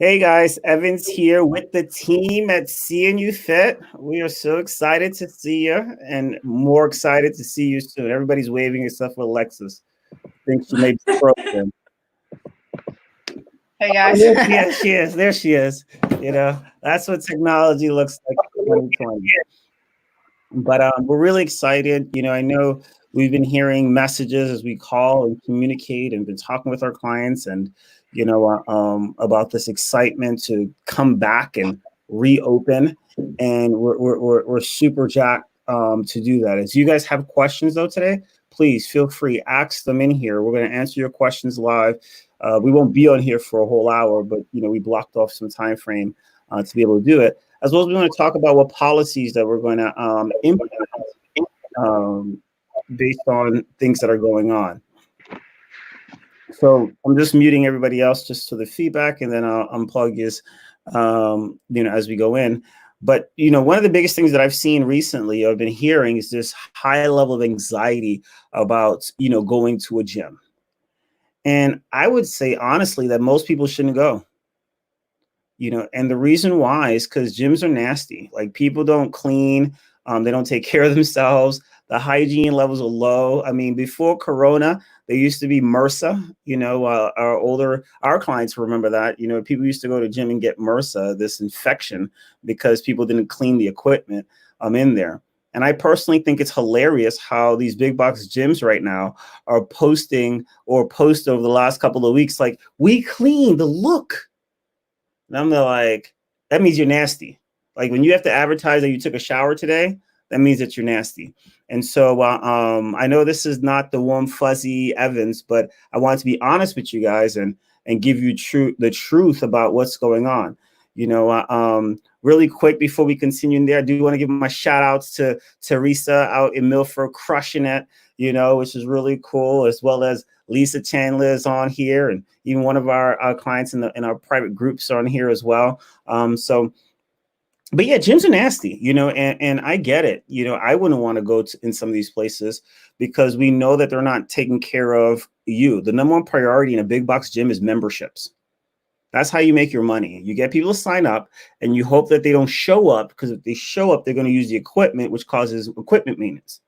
Hey guys, Evans here with the team at CNU Fit. We are so excited to see you and more excited to see you soon. Everybody's waving except for Alexis. Thinks she may be frozen. Hey guys. Yes, she is. There she is. That's what technology looks like in 2020. But we're really excited. I know we've been hearing messages as we call and communicate and been talking with our clients and, about this excitement to come back and reopen. And we're super jacked to do that. As you guys have questions, though, today, please feel free, ask them in here. We're going to answer your questions live. We won't be on here for a whole hour, but, we blocked off some time frame to be able to do it. As well as we want to talk about what policies that we're going to implement based on things that are going on. So I'm just muting everybody else just to the feedback, and then I'll unplug this, as we go in. But, one of the biggest things that I've seen recently, I've been hearing, is this high level of anxiety about, going to a gym. And I would say, honestly, that most people shouldn't go. And the reason why is because gyms are nasty. Like, people don't clean, they don't take care of themselves. The hygiene levels are low. I mean, before Corona, there used to be MRSA. Our clients remember that. People used to go to gym and get MRSA, this infection, because people didn't clean the equipment in there. And I personally think it's hilarious how these big box gyms right now are posting or post over the last couple of weeks, like, we clean the look. And I'm like, that means you're nasty. Like, when you have to advertise that you took a shower today, that means that you're nasty. And so I know this is not the warm, fuzzy Evans, but I wanted to be honest with you guys and give you the truth about what's going on. Really quick before we continue in there, I do want to give my shout outs to Teresa out in Milford, crushing it, which is really cool, as well as Lisa Chandler is on here, and even one of our clients in our private groups are on here as well. But yeah, gyms are nasty, and I get it. I wouldn't want to go in some of these places because we know that they're not taking care of you. The number one priority in a big box gym is memberships. That's how you make your money. You get people to sign up and you hope that they don't show up, because if they show up, they're going to use the equipment, which causes equipment maintenance.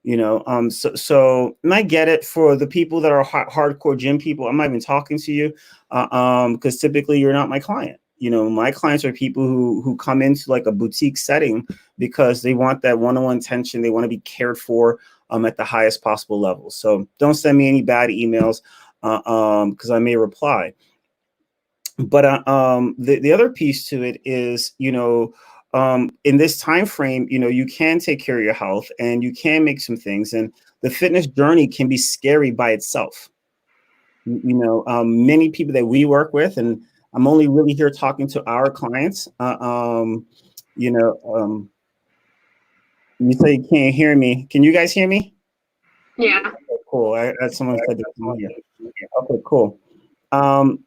So and I get it. For the people that are hardcore gym people, I'm not even talking to you because typically you're not my client. My clients are people who come into like a boutique setting because they want that one-on-one attention. They want to be cared for at the highest possible level. So don't send me any bad emails because I may reply. But the other piece to it is, in this time frame, you can take care of your health and you can make some things. And the fitness journey can be scary by itself. Many people that we work with, and I'm only really here talking to our clients. You say you can't hear me. Can you guys hear me? Yeah. Okay, cool. Someone said they can hear. Okay, cool. Talking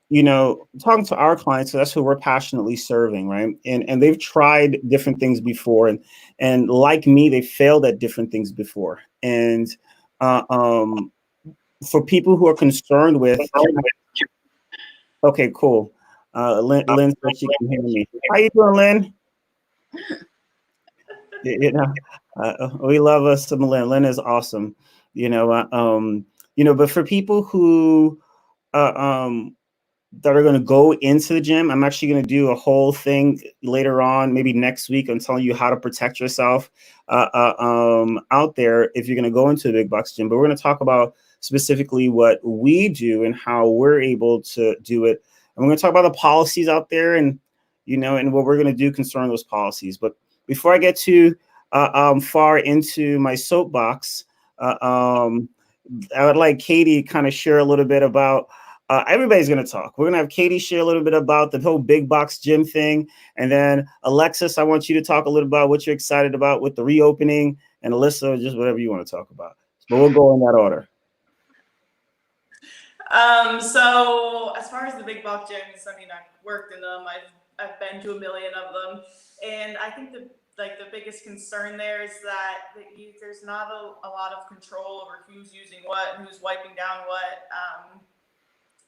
to our clients, so that's who we're passionately serving, right? And they've tried different things before, and like me, they failed at different things before. And for people who are concerned with, okay, cool. Lynn said she can hear me. How you doing, Lynn? We love us some Lynn. Lynn is awesome. But for people who that are going to go into the gym, I'm actually going to do a whole thing later on, maybe next week, on telling you how to protect yourself out there if you're going to go into a big box gym. But we're going to talk about specifically what we do and how we're able to do it. And we're going to talk about the policies out there and what we're going to do concerning those policies. But before I get too far into my soapbox, I would like Katie kind of share a little bit about. Everybody's going to talk. We're going to have Katie share a little bit about the whole big box gym thing. And then Alexis, I want you to talk a little about what you're excited about with the reopening. And Alyssa, just whatever you want to talk about. But we'll go in that order. So as far as the big box gyms, I mean, I've worked in them. I've been to a million of them. And I think the biggest concern there is that there's not a lot of control over who's using what, who's wiping down what.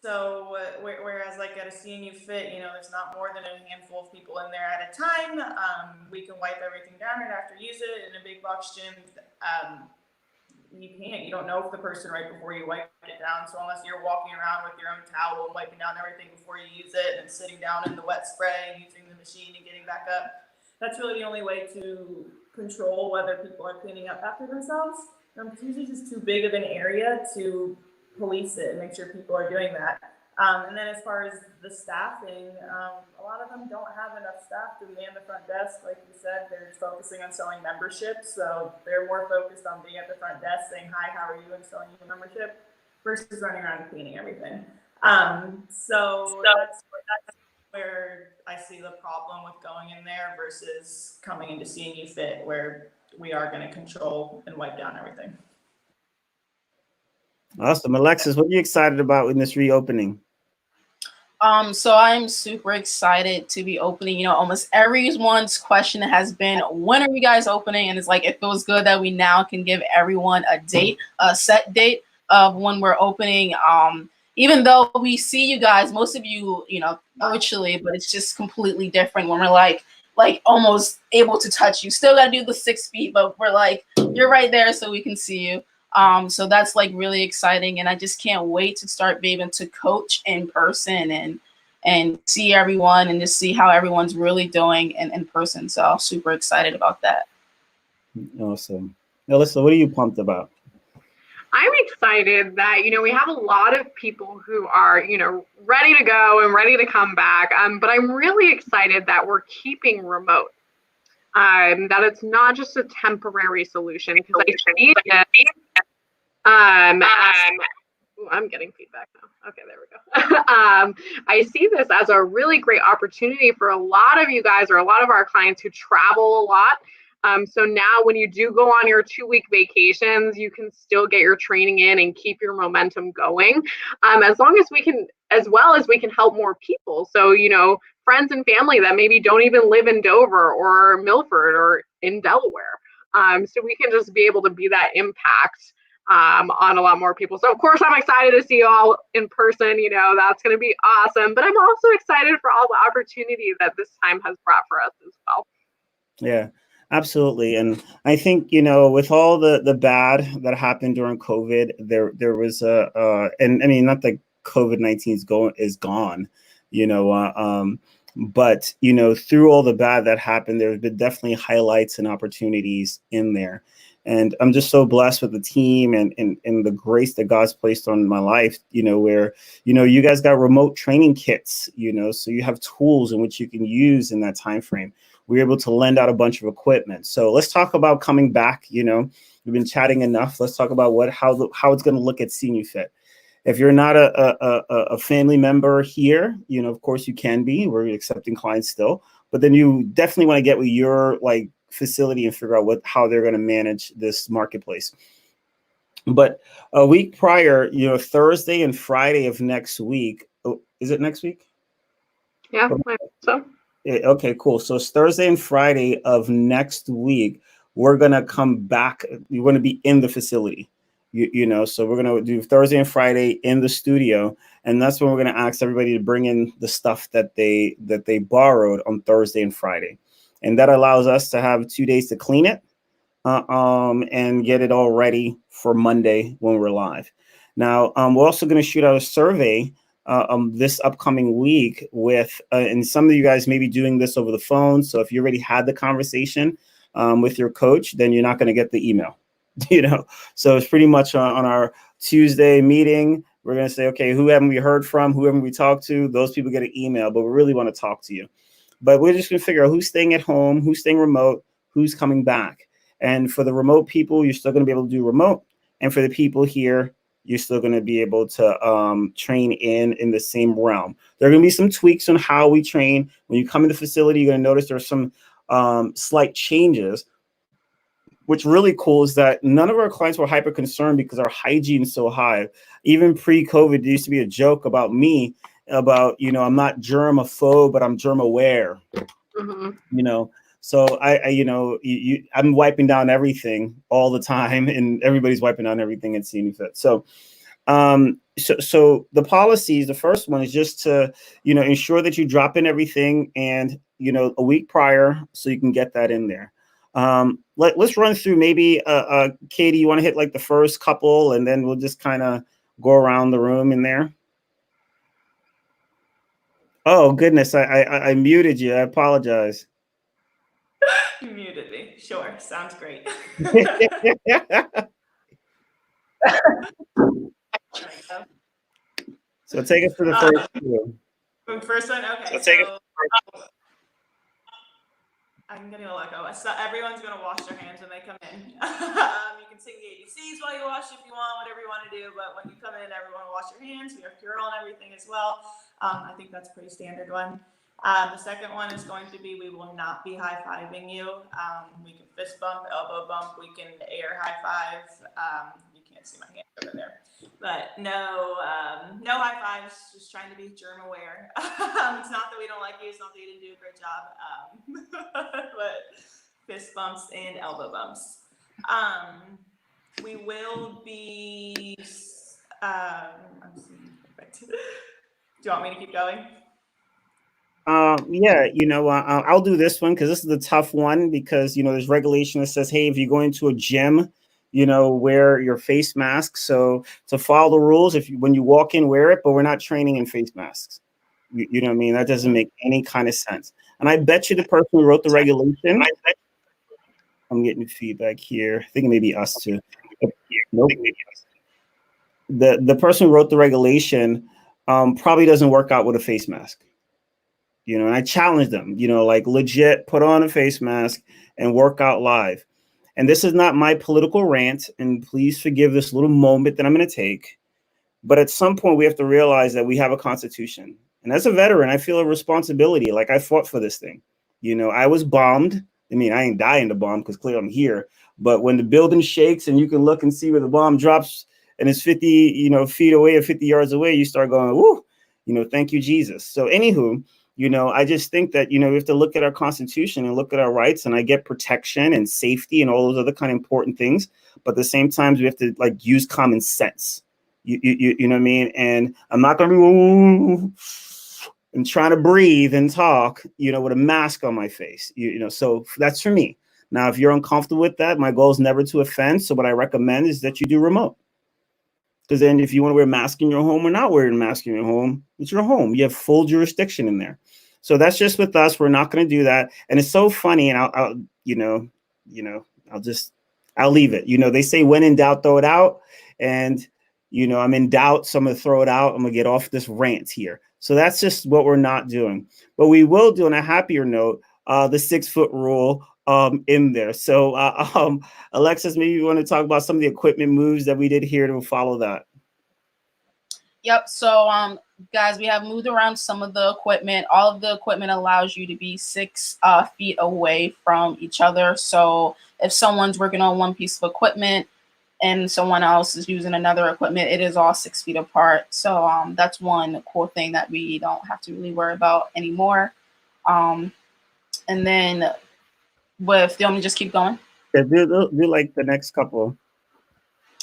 So whereas like at a CNU Fit, you know, there's not more than a handful of people in there at a time. We can wipe everything down right after use it. In a big box gym, you can't. You don't know if the person right before you wipe it down. So unless you're walking around with your own towel and wiping down everything before you use it, and sitting down in the wet spray and using the machine and getting back up, that's really the only way to control whether people are cleaning up after themselves. It's usually just too big of an area to police it and make sure people are doing that. And then as far as the staffing, a lot of them don't have enough staff to man the front desk. Like you said, they're focusing on selling memberships. So they're more focused on being at the front desk saying, hi, how are you, and selling you a membership versus running around and cleaning everything. So that's where I see the problem with going in there versus coming into CNU Fit, where we are going to control and wipe down everything. Awesome. Alexis, what are you excited about in this reopening? So I'm super excited to be opening. You know, almost everyone's question has been, when are you guys opening? And it's like, it feels good that we now can give everyone a date, a set date of when we're opening. Even though we see you guys, most of you, you know, virtually, but it's just completely different when we're like almost able to touch you. Still got to do the 6 feet, but we're like, you're right there so we can see you. So that's like really exciting, and I just can't wait to start being able to coach in person and see everyone and just see how everyone's really doing in person. So I'm super excited about that. Awesome. Alyssa, what are you pumped about? I'm excited that, you know, we have a lot of people who are, you know, ready to go and ready to come back. But I'm really excited that we're keeping remote. That it's not just a temporary solution, because I see it. I'm getting feedback now. Okay, there we go. I see this as a really great opportunity for a lot of you guys, or a lot of our clients who travel a lot. So now when you do go on your 2-week vacations, you can still get your training in and keep your momentum going. As well as we can help more people. So, you know, friends and family that maybe don't even live in Dover or Milford or in Delaware. So we can just be able to be that impact on a lot more people. So of course I'm excited to see you all in person. You know, that's going to be awesome. But I'm also excited for all the opportunity that this time has brought for us as well. Yeah, absolutely. And I think, you know, with all the bad that happened during COVID, there was and I mean, not that COVID-19 is gone, you know, but, you know, through all the bad that happened, there have been definitely highlights and opportunities in there. And I'm just so blessed with the team and the grace that God's placed on my life, you know, where, you know, you guys got remote training kits, you know, so you have tools in which you can use in that time frame. We're able to lend out a bunch of equipment. So let's talk about coming back. You know, we've been chatting enough. Let's talk about how it's going to look at CNU Fit. If you're not a family member here, you know, of course you can be. We're accepting clients still, but then you definitely want to get with your like facility and figure out how they're going to manage this marketplace. But a week prior, you know, Thursday and Friday of next week. Oh, is it next week? Yeah, I think so. Okay, cool. So it's Thursday and Friday of next week. We're going to come back. We're going to be in the facility, you know, so we're going to do Thursday and Friday in the studio. And that's when we're going to ask everybody to bring in the stuff that they borrowed on Thursday and Friday. And that allows us to have 2 days to clean it and get it all ready for Monday when we're live. Now, we're also going to shoot out a survey this upcoming week with, and some of you guys may be doing this over the phone. So if you already had the conversation with your coach, then you're not going to get the email, you know. So it's pretty much on our Tuesday meeting. We're going to say, okay, who haven't we heard from? Who haven't we talked to? Those people get an email, but we really want to talk to you. But we're just going to figure out who's staying at home, who's staying remote, who's coming back. And for the remote people, you're still going to be able to do remote. And for the people here, you're still going to be able to train in the same realm. There are going to be some tweaks on how we train. When you come in the facility, you're going to notice there's some slight changes. What's really cool is that none of our clients were hyper concerned because our hygiene is so high. Even pre-COVID, there used to be a joke about me about, you know, I'm not germaphobe, but I'm germ aware, you know. So I you know, I'm wiping down everything all the time, and everybody's wiping down everything at CNU Fit. So so the policies, the first one is just to, ensure that you drop in everything and, a week prior so you can get that in there. Let's run through maybe, Katie, you want to hit like the first couple and then we'll just kind of go around the room in there. Oh, goodness. I muted you. I apologize. You muted me. Sure. Sounds great. So take us to the first two. First one? Okay. So I'm getting a let go. So everyone's going to wash their hands when they come in. You can sing the ABCs while you wash if you want, whatever you want to do. But when you come in, everyone wash your hands. We have Purell and everything as well. I think that's a pretty standard one. The second one is going to be, we will not be high-fiving you. We can fist bump, elbow bump. We can air high five. You can't see my hand over there. But no high fives, just trying to be germ aware. It's not that we don't like you, it's not that you didn't do a great job. But fist bumps and elbow bumps. We will be, perfect. Do you want me to keep going? Yeah, I'll do this one because this is the tough one because, there's regulation that says, hey, if you go into a gym, wear your face mask. So to follow the rules, when you walk in, wear it, but we're not training in face masks. You know what I mean? That doesn't make any kind of sense. And I bet you the person who wrote the regulation, I'm getting feedback here. I think it may be us too. Nope. The person who wrote the regulation probably doesn't work out with a face mask. And I challenge them, like legit put on a face mask and work out live. And this is not my political rant, and please forgive this little moment that I'm going to take. But at some point, we have to realize that we have a constitution. And as a veteran, I feel a responsibility. Like I fought for this thing. I was bombed. I mean, I ain't dying to bomb because clearly I'm here. But when the building shakes and you can look and see where the bomb drops and it's 50, feet away or 50 yards away, you start going, woo, thank you, Jesus. So anywho, I just think that, we have to look at our constitution and look at our rights, and I get protection and safety and all those other kind of important things. But at the same time, we have to like use common sense. You know what I mean? And I'm not going to be and trying to breathe and talk, with a mask on my face, so that's for me. Now, if you're uncomfortable with that, my goal is never to offend. So what I recommend is that you do remote. Because then if you want to wear a mask in your home or not wearing a mask in your home, it's your home. You have full jurisdiction in there. So that's just with us. We're not going to do that. And it's so funny. And I'll leave it. They say when in doubt, throw it out. And, I'm in doubt. So I'm going to throw it out. I'm going to get off this rant here. So that's just what we're not doing. But we will do, on a happier note, the 6-foot rule in there. So Alexis, maybe you want to talk about some of the equipment moves that we did here to follow that. Yep. So guys, we have moved around some of the equipment. All of the equipment allows you to be 6 feet away from each other. So if someone's working on one piece of equipment and someone else is using another equipment, it is all 6 feet apart. So that's one cool thing that we don't have to really worry about anymore. And then do you want me to just keep going? Yeah, do like the next couple.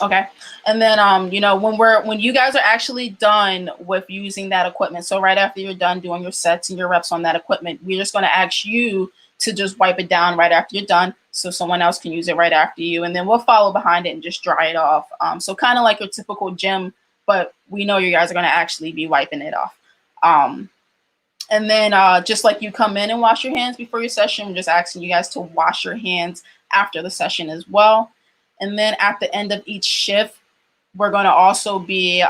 Okay. And then, when you guys are actually done with using that equipment, so right after you're done doing your sets and your reps on that equipment, we're just going to ask you to just wipe it down right after you're done so someone else can use it right after you. And then we'll follow behind it and just dry it off. So kind of like your typical gym, but we know you guys are going to actually be wiping it off. And then just like you come in and wash your hands before your session, we're just asking you guys to wash your hands after the session as well. And then at the end of each shift, we're going to also be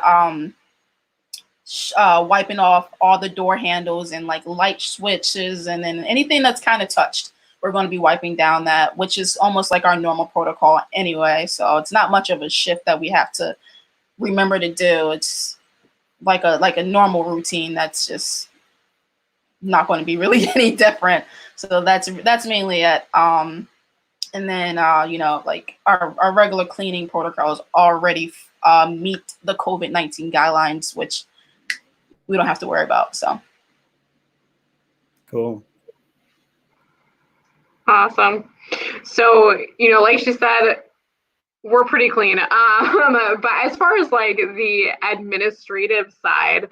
wiping off all the door handles and like light switches, and then anything that's kind of touched. We're going to be wiping down that, which is almost like our normal protocol anyway. So it's not much of a shift that we have to remember to do. It's like a normal routine that's just not going to be really any different. So that's mainly it. And then, like our regular cleaning protocols already meet the COVID-19 guidelines, which we don't have to worry about. So. Cool. Awesome. So, like she said, We're pretty clean. But as far as like the administrative side,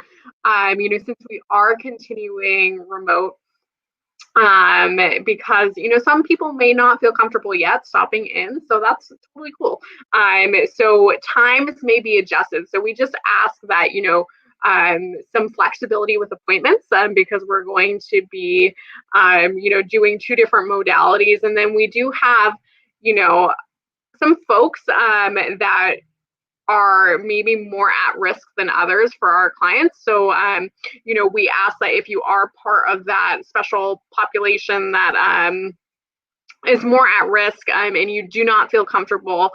since we are continuing remote, because some people may not feel comfortable yet stopping in, so that's totally cool. So times may be adjusted, so we just ask that some flexibility with appointments, because we're going to be doing two different modalities, and then we do have some folks that are maybe more at risk than others for our clients. So, we ask that if you are part of that special population that is more at risk, and you do not feel comfortable,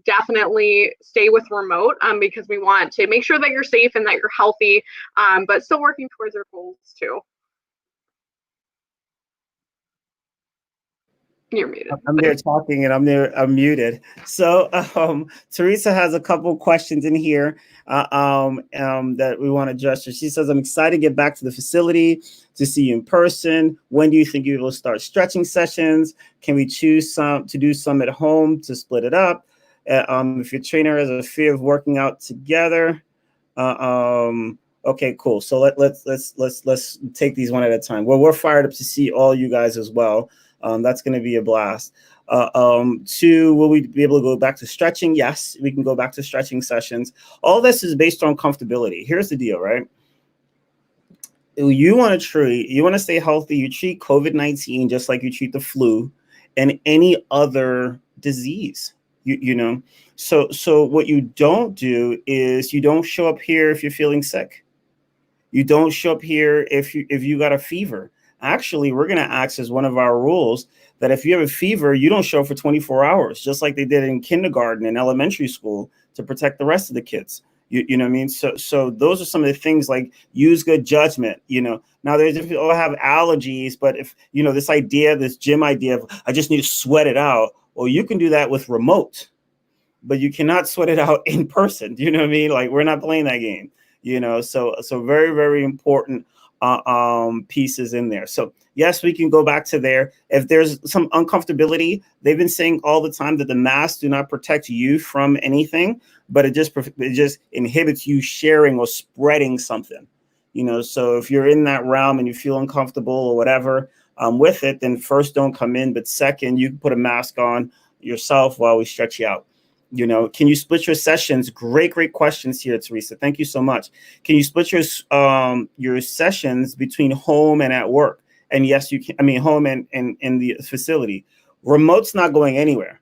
definitely stay with remote, because we want to make sure that you're safe and that you're healthy, but still working towards our goals too. You're muted. I'm there talking and I'm muted. So Teresa has a couple questions in here that we want to address. So she says, I'm excited to get back to the facility to see you in person. When do you think you will start stretching sessions? Can we choose to do some at home to split it up? If your trainer has a fear of working out together. Okay, cool. So let's take these one at a time. Well, we're fired up to see all you guys as well. That's going to be a blast. Two, will we be able to go back to stretching? Yes, we can go back to stretching sessions. All this is based on comfortability. Here's the deal, right? You want to stay healthy. You treat COVID-19 just like you treat the flu and any other disease. So what you don't do is you don't show up here if you're feeling sick. You don't show up here if you got a fever. Actually, we're going to ask as one of our rules that if you have a fever, you don't show up for 24 hours, just like they did in kindergarten and elementary school to protect the rest of the kids. You know what I mean? So those are some of the things, like use good judgment. Now there's if you all have allergies, but if this gym idea of I just need to sweat it out. Well, you can do that with remote, but you cannot sweat it out in person. Do you know what I mean? Like, we're not playing that game. So very, very important pieces in there. So yes, we can go back to there. If there's some uncomfortability, they've been saying all the time that the masks do not protect you from anything, but it just inhibits you sharing or spreading something. So if you're in that realm and you feel uncomfortable or whatever with it, then first, don't come in. But second, you can put a mask on yourself while we stretch you out. Can you split your sessions? Great questions here, Teresa. Thank you so much. Can you split your sessions between home and at work? And yes, you can. I mean, home and in the facility. Remote's not going anywhere.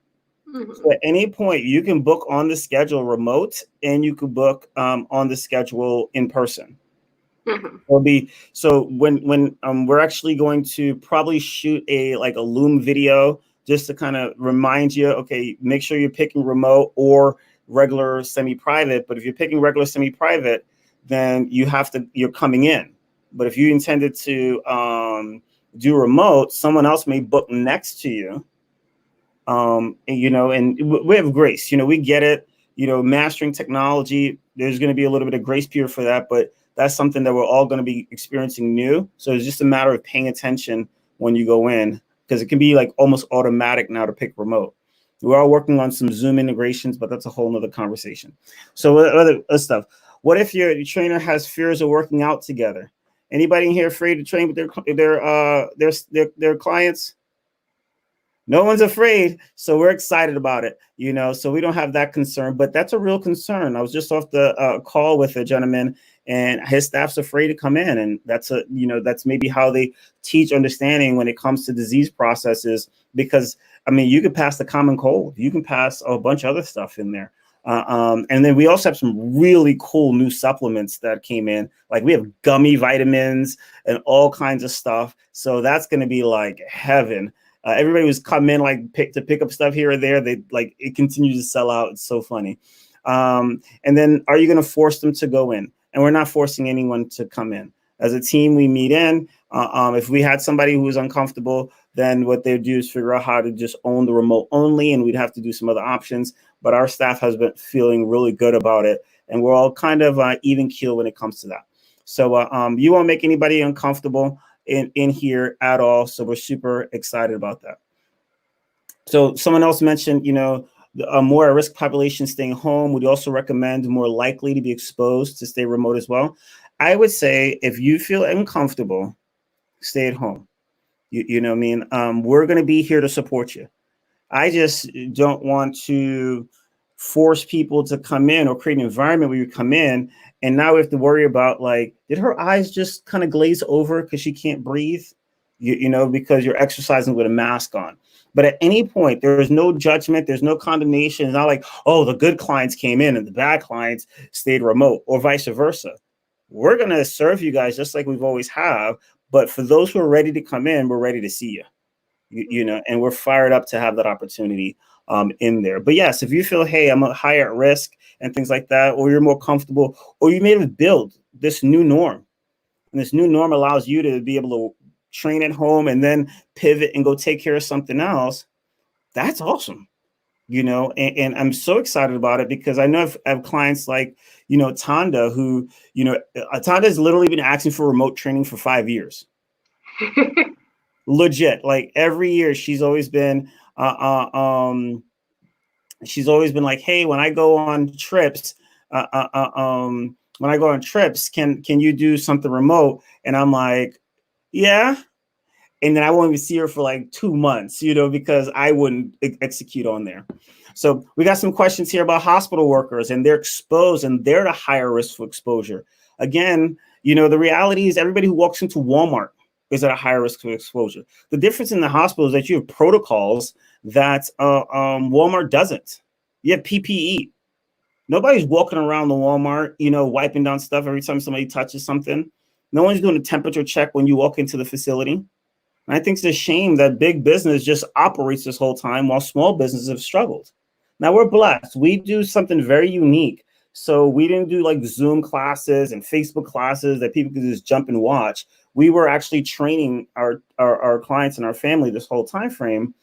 Mm-hmm. So at any point, you can book on the schedule remote, and you could book on the schedule in person. Mm-hmm. So when we're actually going to probably shoot a Loom video, just to kind of remind you, okay, make sure you're picking remote or regular semi-private. But if you're picking regular semi-private, then you're coming in. But if you intended to do remote, someone else may book next to you. And we have grace. We get it. Mastering technology, there's going to be a little bit of grace period for that, but that's something that we're all going to be experiencing new. So it's just a matter of paying attention when you go in, because it can be almost automatic now to pick remote. We are working on some Zoom integrations, but that's a whole nother conversation. So other stuff. What if your trainer has fears of working out together? Anybody in here afraid to train with their clients? No one's afraid, so we're excited about it, so we don't have that concern, but that's a real concern. I was just off the call with a gentleman, and his staff's afraid to come in, and that's maybe how they teach understanding when it comes to disease processes, because, you can pass the common cold, you can pass a bunch of other stuff in there. And then we also have some really cool new supplements that came in, we have gummy vitamins and all kinds of stuff, so that's going to be like heaven. Everybody was coming in to pick up stuff here or there. It continues to sell out. It's so funny. And then, are you going to force them to go in? And we're not forcing anyone to come in. As a team, we meet in. If we had somebody who was uncomfortable, then what they do is figure out how to just own the remote only, and we'd have to do some other options. But our staff has been feeling really good about it, and we're all kind of even keel when it comes to that. So you won't make anybody uncomfortable in here at all. So we're super excited about that. So someone else mentioned, a more at-risk population staying home? Would you also recommend more likely to be exposed to stay remote as well? I would say if you feel uncomfortable, stay at home. You know what I mean? We're going to be here to support you. I just don't want to force people to come in or create an environment where you come in and now we have to worry about, like, did her eyes just kind of glaze over because she can't breathe? You know, because you're exercising with a mask on. But at any point, there is no judgment. There's no condemnation. It's not like, oh, the good clients came in and the bad clients stayed remote, or vice versa. We're going to serve you guys just like we've always have. But for those who are ready to come in, we're ready to see you. You know, and we're fired up to have that opportunity in there. But yes, if you feel, hey, I'm higher at risk and things like that, or you're more comfortable, or you may have built this new norm, and this new norm allows you to be able to train at home and then pivot and go take care of something else, that's awesome. You know, and I'm so excited about it because I know I have clients like, you know, Tanda, who, you know, Tanda has literally been asking for remote training for 5 years. Legit, like every year she's always been like, hey, when I go on trips, can you do something remote? And I'm like, yeah. And then I won't even see her for like 2 months, you know, because I wouldn't execute on there. So we got some questions here about hospital workers, and they're exposed and they're at a higher risk for exposure. Again, you know, the reality is everybody who walks into Walmart is at a higher risk of exposure. The difference in the hospital is that you have protocols that Walmart doesn't. You have PPE. Nobody's walking around the Walmart, you know, wiping down stuff every time somebody touches something. No one's doing a temperature check when you walk into the facility. And I think it's a shame that big business just operates this whole time while small businesses have struggled. Now we're blessed. We do something very unique. So we didn't do like Zoom classes and Facebook classes that people could just jump and watch. We were actually training our clients and our family this whole time frame.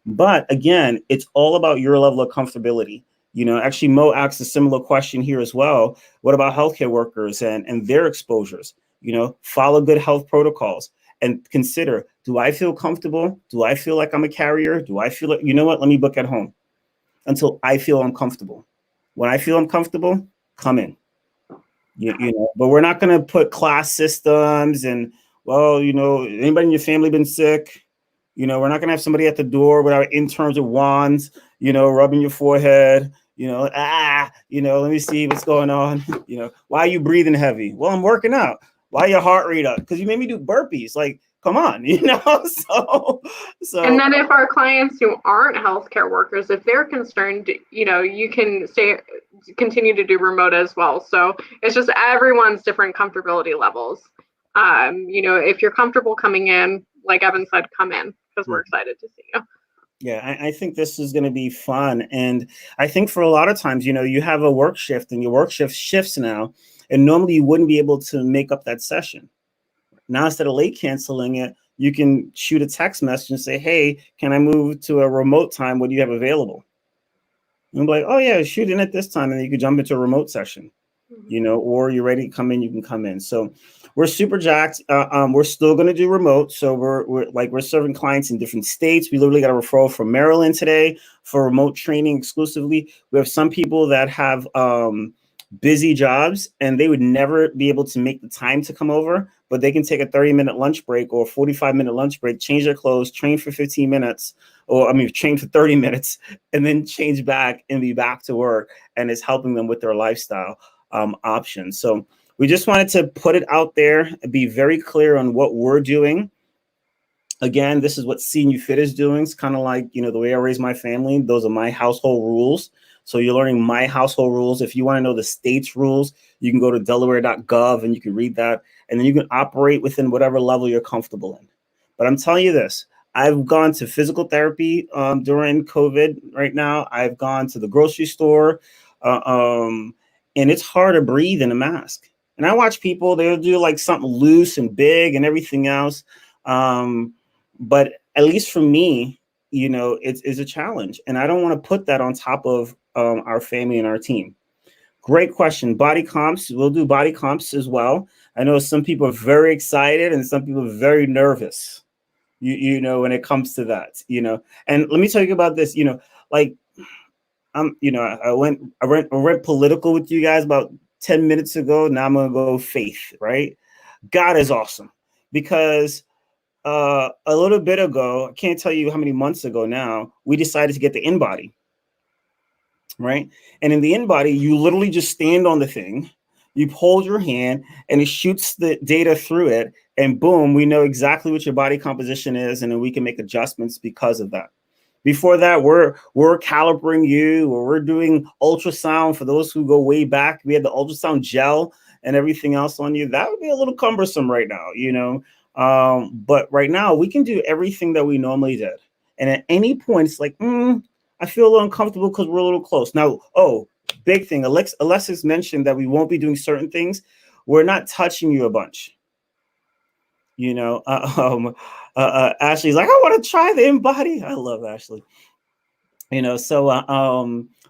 But again, it's all about your level of comfortability. You know, actually, Mo asked a similar question here as well. What about healthcare workers and their exposures? You know, follow good health protocols and consider, do I feel comfortable? Do I feel like I'm a carrier? Do I feel like, you know what, let me book at home until I feel uncomfortable. When I feel uncomfortable, come in. You know, but we're not going to put class systems and, well, you know, anybody in your family been sick? You know, we're not going to have somebody at the door with our interns with wands, you know, rubbing your forehead, you know, let me see what's going on. You know, why are you breathing heavy? Well, I'm working out. Why your heart rate up? Because you made me do burpees. Like, come on, you know? So. And then if our clients who aren't healthcare workers, if they're concerned, you know, you can continue to do remote as well. So it's just everyone's different comfortability levels. You know, if you're comfortable coming in, like Evan said, come in because we're excited to see you. Yeah, I think this is going to be fun. And I think for a lot of times, you know, you have a work shift and your work shift shifts now. And normally you wouldn't be able to make up that session. Now, instead of late canceling it, you can shoot a text message and say, hey, can I move to a remote time? What do you have available? And I'm like, oh, yeah, shoot in at this time. And then you could jump into a remote session, you know, or you're ready to come in, you can come in. So we're super jacked. We're still going to do remote. So we're serving clients in different states. We literally got a referral from Maryland today for remote training exclusively. We have some people that have busy jobs and they would never be able to make the time to come over, but they can take a 30-minute lunch break or a 45-minute lunch break, change their clothes, train for 15 minutes, train for 30 minutes, and then change back and be back to work. And it's helping them with their lifestyle options. So we just wanted to put it out there and be very clear on what we're doing. Again, this is what CNU Fit is doing. It's kind of like, you know, the way I raise my family. Those are my household rules. So you're learning my household rules. If you want to know the state's rules, you can go to delaware.gov and you can read that. And then you can operate within whatever level you're comfortable in. But I'm telling you this, I've gone to physical therapy during COVID right now. I've gone to the grocery store and it's hard to breathe in a mask. And I watch people, they'll do like something loose and big and everything else. But at least for me, you know, it's a challenge. And I don't want to put that on top of our family and our team. Great question. Body comps. We'll do body comps as well. I know some people are very excited and some people are very nervous, you know, when it comes to that, you know. And let me tell you about this, you know, like I went political with you guys about 10 minutes ago. Now I'm gonna go faith, right? God is awesome because a little bit ago, I can't tell you how many months ago now, we decided to get the InBody, right? And in the InBody, you literally just stand on the thing, you hold your hand, and it shoots the data through it, and boom, we know exactly what your body composition is, and then we can make adjustments because of that. Before that, we're calibrating you, or we're doing ultrasound. For those who go way back, we had the ultrasound gel and everything else on you. That would be a little cumbersome right now, but right now we can do everything that we normally did. And at any point, it's like, I feel a little uncomfortable because we're a little close. Now, big thing. Alexis mentioned that we won't be doing certain things. We're not touching you a bunch. Ashley's like, I want to try the InBody. I love Ashley. But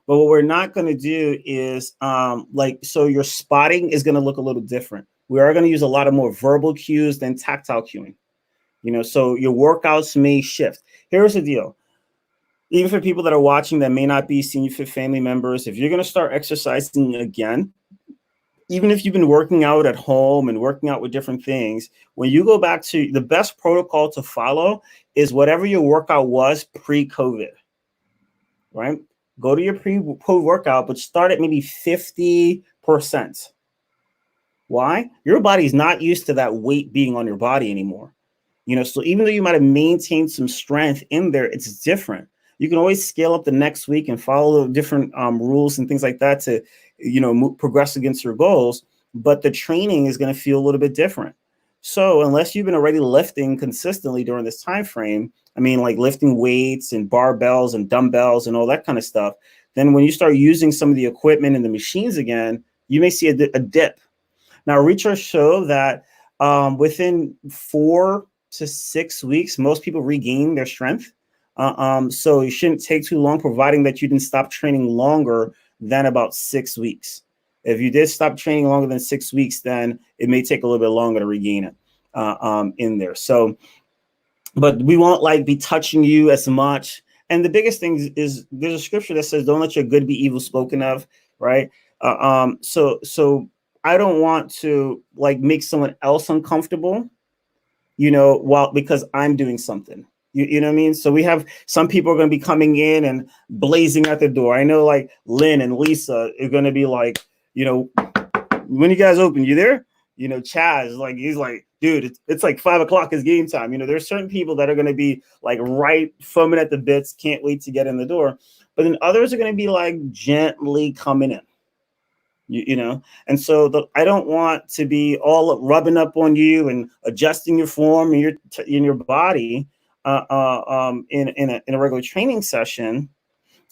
what we're not going to do is so your spotting is going to look a little different. We are going to use a lot of more verbal cues than tactile cueing. So your workouts may shift. Here's the deal. Even for people that are watching that may not be CNU Fit family members, if you're going to start exercising again, even if you've been working out at home and working out with different things, when you go back to the best protocol to follow is whatever your workout was pre-COVID, right? Go to your pre-workout, but start at maybe 50%. Why? Your body's not used to that weight being on your body anymore. So even though you might have maintained some strength in there, it's different. You can always scale up the next week and follow different rules and things like that to, progress against your goals. But the training is going to feel a little bit different. So unless you've been already lifting consistently during this time frame, like lifting weights and barbells and dumbbells and all that kind of stuff, then when you start using some of the equipment and the machines again, you may see a dip. Now, research show that within 4 to 6 weeks, most people regain their strength. So it shouldn't take too long, providing that you didn't stop training longer than about 6 weeks. If you did stop training longer than 6 weeks, then it may take a little bit longer to regain it in there. So, but we won't be touching you as much. And the biggest thing is there's a scripture that says, "Don't let your good be evil spoken of," right? So I don't want to make someone else uncomfortable, because I'm doing something. You know what I mean? So we have some people are going to be coming in and blazing at the door. I know Lynn and Lisa are going to be when you guys open, you there? Chaz, he's like, dude, it's like 5:00 is game time. There's certain people that are going to be right foaming at the bits, can't wait to get in the door. But then others are going to be gently coming in. And so I don't want to be all rubbing up on you and adjusting your form and your body in a regular training session,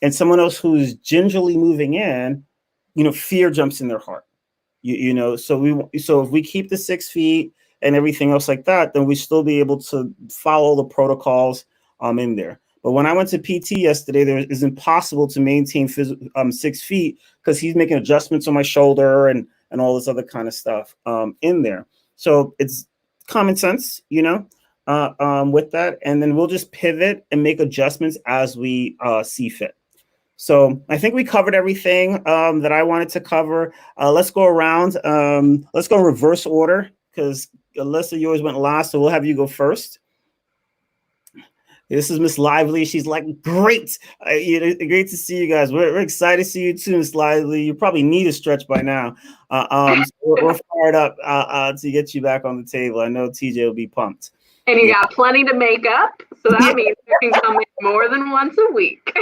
and someone else who's gingerly moving in, fear jumps in their heart. So if we keep the 6 feet and everything else like that, then we still be able to follow the protocols in there. But when I went to PT yesterday, it's impossible to maintain 6 feet because he's making adjustments on my shoulder and all this other kind of stuff in there. So it's common sense, with that. And then we'll just pivot and make adjustments as we see fit. So I think we covered everything that I wanted to cover. Let's go around. Let's go in reverse order because Alyssa, you always went last, so we'll have you go first. This is Miss Lively. She's like, great. Great to see you guys. We're excited to see you too, Miss Lively. You probably need a stretch by now. So we're fired up to get you back on the table. I know TJ will be pumped. And you got plenty to make up. So that means you can come in more than once a week.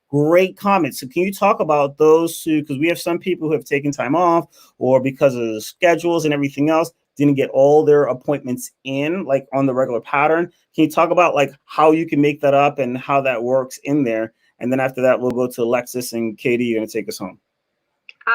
Great comments. So can you talk about those who, because we have some people who have taken time off or because of the schedules and everything else, didn't get all their appointments in on the regular pattern. Can you talk about how you can make that up and how that works in there? And then after that, we'll go to Alexis and Katie. You're going to take us home.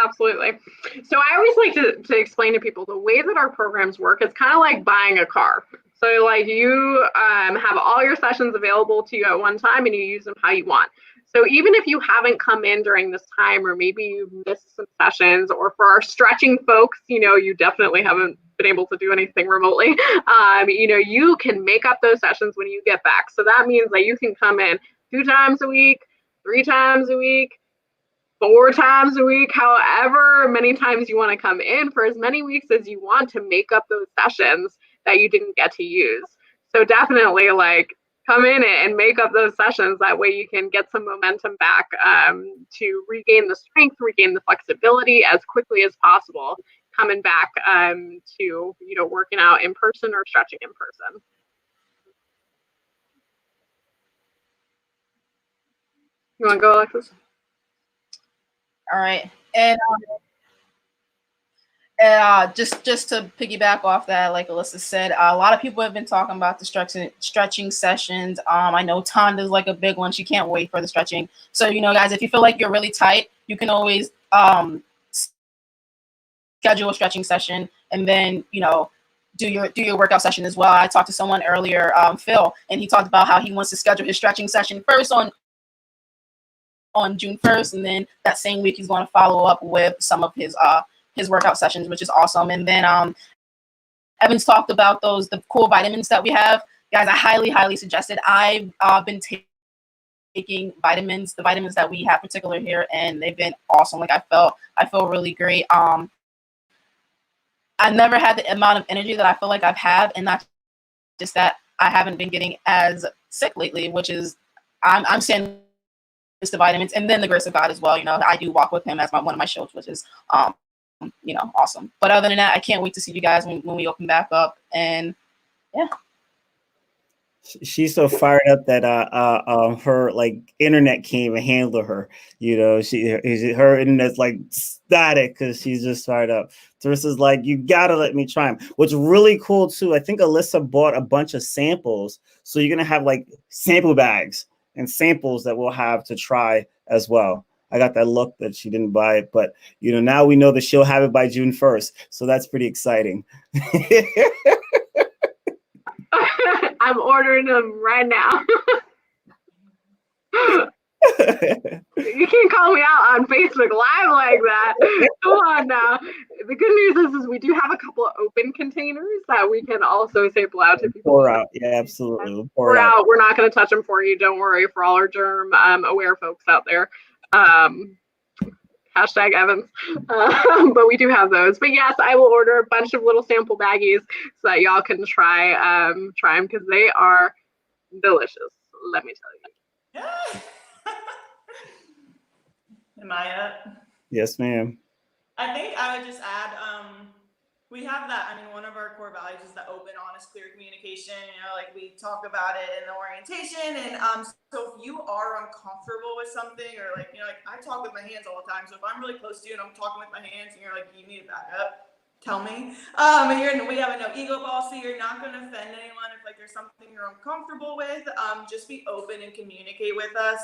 Absolutely. So I always like to explain to people the way that our programs work. It's kind of like buying a car. So you have all your sessions available to you at one time and you use them how you want. So even if you haven't come in during this time, or maybe you've missed some sessions, or for our stretching folks, you definitely haven't been able to do anything remotely, you can make up those sessions when you get back. So that means that you can come in 2 times a week, 3 times a week, 4 times a week, however many times you want to come in for as many weeks as you want to make up those sessions that you didn't get to use. So definitely like come in and make up those sessions. That way you can get some momentum back to regain the strength, regain the flexibility as quickly as possible, coming back to, working out in person or stretching in person. You want to go, Alexis? All right. And just to piggyback off that, like Alyssa said, a lot of people have been talking about the stretching sessions. I know Tonda's like a big one. She can't wait for the stretching. So, guys, if you feel like you're really tight, you can always schedule a stretching session and then, do your workout session as well. I talked to someone earlier, Phil, and he talked about how he wants to schedule his stretching session first on June 1st, and then that same week he's going to follow up with some of his workout sessions, which is awesome. And then Evan's talked about the cool vitamins that we have. Guys, I highly suggest it. I've been taking vitamins, the vitamins that we have particular here, and they've been awesome. Like I feel really great. I never had the amount of energy that I feel like I've had, and not just that, I haven't been getting as sick lately, which is I'm saying it's the vitamins and then the grace of God as well. I do walk with him as one of my shows, which is awesome. But other than that, I can't wait to see you guys when we open back up. And yeah. She's so fired up that her like internet can't even handle her. Her internet's like static because she's just fired up. Teresa's like, you gotta let me try them. What's really cool too, I think Alyssa bought a bunch of samples, so you're gonna have like sample bags and samples that we'll have to try as well. I got that look that she didn't buy it, but now we know that she'll have it by June 1st, so that's pretty exciting. I'm ordering them right now. You can't call me out on Facebook Live like that. Come on now. The good news is we do have a couple of open containers that we can also sample out to people. Pour out. Yeah, absolutely. We'll pour it out. We're not going to touch them for you. Don't worry, for all our germ aware folks out there. Hashtag Evans. But we do have those. But yes, I will order a bunch of little sample baggies so that y'all can try them because they are delicious. Let me tell you. Am I up? Yes, ma'am. I think I would just add, we have that. One of our core values is the open, honest, clear communication. Like we talk about it in the orientation. And so if you are uncomfortable with something, or like I talk with my hands all the time. So if I'm really close to you and I'm talking with my hands, and you're like, you need to back up, tell me. And we have a no ego policy. You're not going to offend anyone. If like there's something you're uncomfortable with, just be open and communicate with us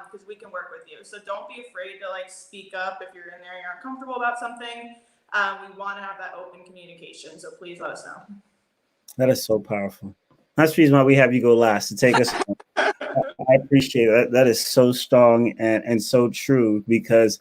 because we can work with you. So don't be afraid to like speak up if you're in there and you're uncomfortable about something. We want to have that open communication. So please let us know. That is so powerful. That's the reason why we have you go last, to take us. I appreciate that. That is so strong and so true, because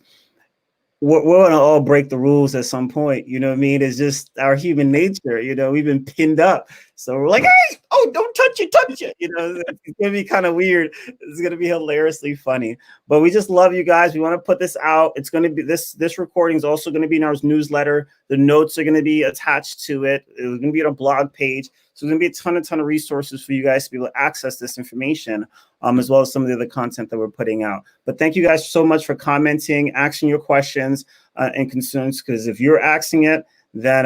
we're going to all break the rules at some point. You know what I mean? It's just our human nature. We've been pinned up. So we're like, hey, oh, don't touch it. It's going to be kind of weird. It's going to be hilariously funny. But we just love you guys. We want to put this out. It's going to be this recording is also going to be in our newsletter. The notes are going to be attached to it. It's going to be on a blog page. So there's going to be a ton of resources for you guys to be able to access this information, as well as some of the other content that we're putting out. But thank you guys so much for commenting, asking your questions and concerns, because if you're asking it, then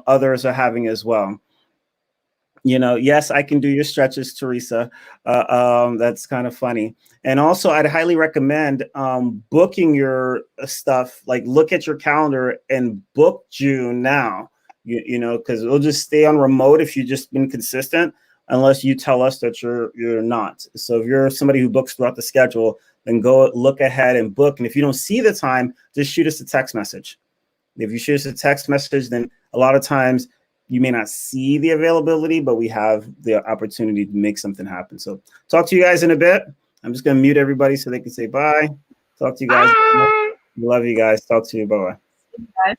others are having as well. Yes, I can do your stretches, Teresa. That's kind of funny. And also, I'd highly recommend booking your stuff. Like, look at your calendar and book June now. Because it'll just stay on remote if you've just been consistent, unless you tell us that you're not. So if you're somebody who books throughout the schedule, then go look ahead and book. And if you don't see the time, just shoot us a text message. If you shoot us a text message, then a lot of times you may not see the availability, but we have the opportunity to make something happen. So talk to you guys in a bit. I'm just going to mute everybody so they can say bye. Talk to you guys. Bye. Love you guys. Talk to you. Bye-bye. Bye.